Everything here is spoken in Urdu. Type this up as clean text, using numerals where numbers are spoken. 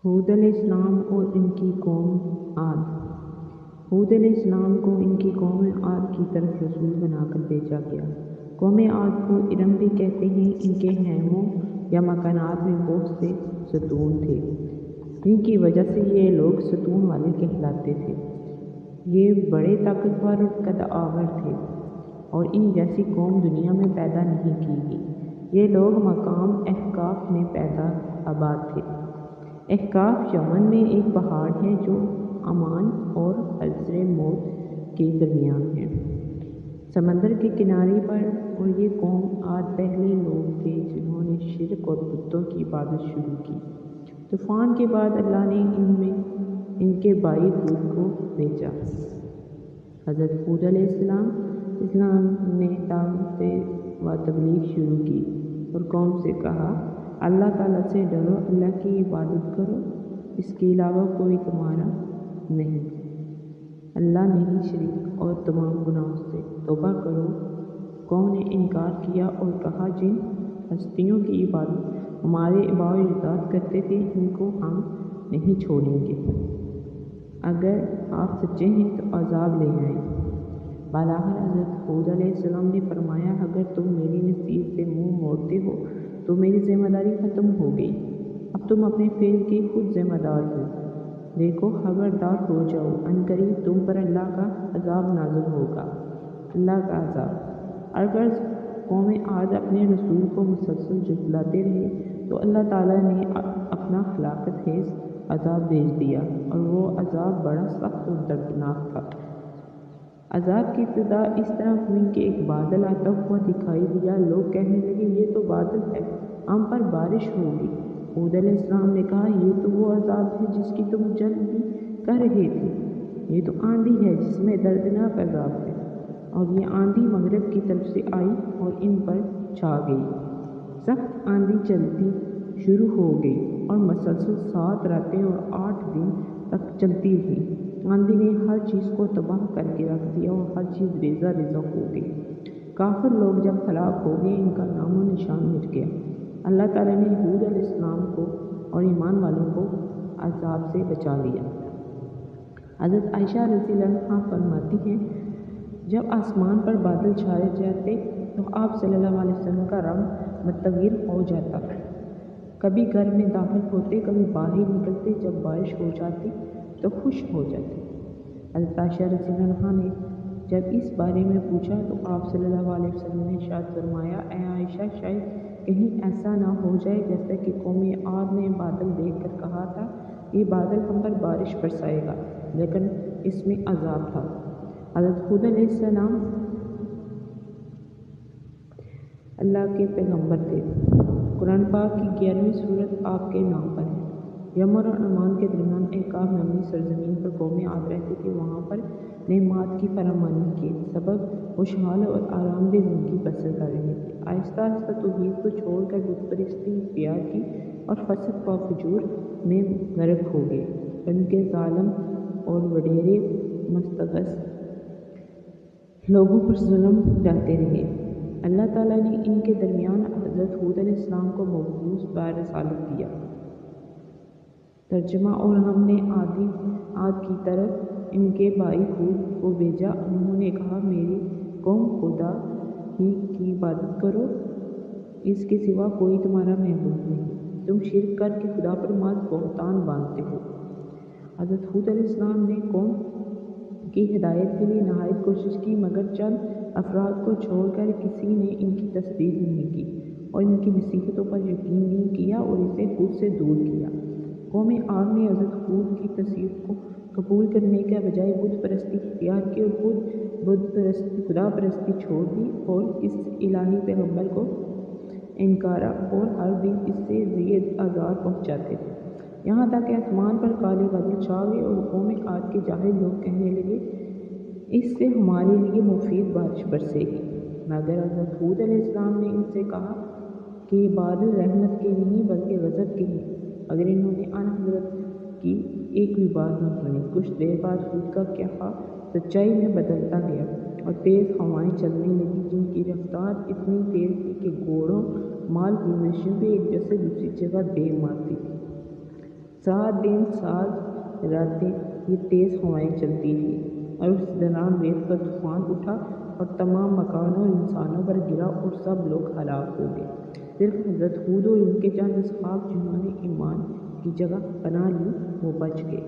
ہود علیہ السلام اور ان کی قوم عاد۔ ہود علیہ السلام کو ان کی قوم عاد کی طرف رسول بنا کر بھیجا گیا۔ قوم عاد کو ارم بھی کہتے ہیں۔ ان کے خیموں یا مکانات میں بہت سے ستون تھے، جن کی وجہ سے یہ لوگ ستون والے کہلاتے تھے۔ یہ بڑے طاقتور اور قد آور تھے، اور ان جیسی قوم دنیا میں پیدا نہیں کی گئی۔ یہ لوگ مقام احقاف میں پیدا آباد تھے۔ احقاف یمن میں ایک پہاڑ ہے جو عمان اور حضر موت کے درمیان ہے، سمندر کے کنارے پر۔ اور یہ قوم عاد پہلے لوگ تھے جنہوں نے شرک اور بتوں کی عبادت شروع کی۔ طوفان کے بعد اللہ نے ان کے بھائی ہود کو بھیجا۔ حضرت ہود علیہ السلام نے دعوت و تبلیغ شروع کی اور قوم سے کہا، اللہ تعالیٰ سے ڈرو، اللہ کی عبادت کرو، اس کے علاوہ کوئی تمہارا نہیں، اللہ نہیں شریک، اور تمام گناہوں سے توبہ کرو۔ قوم نے انکار کیا اور کہا، جن ہستیوں کی عبادت ہمارے آباء و اجداد کرتے تھے ان کو ہم نہیں چھوڑیں گے۔ اگر آپ سچے ہیں تو عذاب لے آئیں۔ بالآخر حضرت ہود علیہ السلام نے فرمایا، اگر تم میری نصیحت سے منہ موڑتے ہو تو میری ذمہ داری ختم ہو گئی، اب تم اپنے فعل کے خود ذمہ دار ہو۔ دیکھو، خبردار ہو جاؤ، عنقریب تم پر اللہ کا عذاب نازل ہوگا۔ اللہ کا عذاب۔ اگر قوم عاد اپنے رسول کو مسلسل جھٹلاتے رہے تو اللہ تعالیٰ نے اپنا ہلاکت خیز عذاب بھیج دیا، اور وہ عذاب بڑا سخت اور دردناک تھا۔ عذاب کی ابتدا اس طرح ہوئی کہ ایک بادل آتا ہوا دکھائی دیا۔ لوگ کہنے لگے، یہ تو بادل ہے، ہم پر بارش ہوگی۔ ہود علیہ السلام نے کہا، یہ تو وہ عذاب ہے جس کی تم جلد بھی کر رہے تھے۔ یہ تو آندھی ہے جس میں دردناک عذاب ہے۔ اور یہ آندھی مغرب کی طرف سے آئی اور ان پر چھا گئی۔ سخت آندھی چلتی شروع ہو گئی اور مسلسل 7 راتیں اور 8 دن تک چلتی رہی۔ آندھی نے ہر چیز کو تباہ کر کے رکھ دیا اور ہر چیز ریزہ ریزہ ہو گئی۔ کافر لوگ جب ہلاک ہو گئے، ان کا نام و نشان مٹ گیا۔ اللہ تعالیٰ نے ہود علیہ السلام کو اور ایمان والوں کو عذاب سے بچا لیا۔ حضرت عائشہ رضی اللہ عنہا فرماتی ہیں، جب آسمان پر بادل چھائے جاتے تو آپ صلی اللہ علیہ وسلم کا رنگ متغیر ہو جاتا، کبھی گھر میں داخل ہوتے، کبھی باہر نکلتے، جب بارش ہو جاتی تو خوش ہو جاتے۔ حضرت عائشہ رضی اللہ عنہا نے جب اس بارے میں پوچھا تو آپ صلی اللہ علیہ وسلم نے ارشاد فرمایا، اے عائشہ، شاید کہیں ایسا نہ ہو جائے جیسا کہ قوم عاد نے بادل دیکھ کر کہا تھا، یہ بادل ہم پر بارش برسائے گا، لیکن اس میں عذاب تھا۔ حضرت ہود علیہ السلام اللہ کے پیغمبر تھے۔ قرآن پاک کی 11ویں سورت آپ کے نام پر ہے۔ یمن اور عمان کے درمیان احقاف نامی سرزمین پر قوم عاد رہتی تھی۔ وہاں پر نعمات کی فراوانی کے سبب خوشحال اور آرام دہ زندگی بسر کر رہے تھے۔ آہستہ آہستہ توحید کو چھوڑ کر بت پرستی اختیار کی اور فسق و فجور میں غرق ہو گئے۔ ان کے ظالم اور وڈیرے مستغث لوگوں پر ظلم ڈالتے رہے۔ اللہ تعالیٰ نے ان کے درمیان حضرت ہود علیہ السلام کو مبعوث برسالت کیا۔ ترجمہ، اور ہم نے عاد کی طرف ان کے بھائی ہود کو بھیجا۔ انہوں نے کہا، میری قوم، خدا ہی کی عبادت کرو، اس کے سوا کوئی تمہارا معبود نہیں، تم شرک کر کے خدا پر محض بہتان باندھتے ہو۔ حضرت ہود علیہ السلام نے قوم کی ہدایت کے لیے نہایت کوشش کی، مگر چند افراد کو چھوڑ کر کسی نے ان کی تصدیق نہیں کی اور ان کی نصیحتوں پر یقین نہیں کیا اور اسے خود سے دور کیا۔ قوم عاد نے حضرت ہود کی نصیحت کو قبول کرنے کے بجائے بت پرستی اختیار کی اور خود خدا پرستی چھوڑ دی اور اس الہی پیغمبر کو انکارا اور ہر دن اس سے زیادہ عذاب پہنچاتے تھے، یہاں تک کہ آسمان پر کالے بادل چھا گئے اور قوم عاد کے جاہل لوگ کہنے لگے، اس سے ہمارے لیے مفید بارش برسے گی۔ مگر حضرت ہود علیہ السلام نے ان سے کہا کہ یہ بادل رحمت کے نہیں بلکہ غضب کے ہیں، مگر انہوں نے آن حضرت کی ایک بھی بات نہ سنی۔ کچھ دیر بعد ہود کا کہا سچائی میں بدلتا گیا اور تیز ہوائیں چلنے لگیں، جن کی رفتار اتنی تیز تھی کہ گھوڑوں، مال مویشیوں پہ ایک جگہ سے دوسری جگہ دے مارتی تھی۔ 7 دن 7 راتیں یہ تیز ہوائیں چلتی تھیں، اور اس دوران ریت پر طوفان اٹھا اور تمام مکانوں اور انسانوں پر گرا اور سب لوگ ہلاک ہو گئے۔ صرف حضرت ہود اور ان کے چند اصحاب جنہوں نے ایمان کی جگہ پناہ لی وہ بچ گئے۔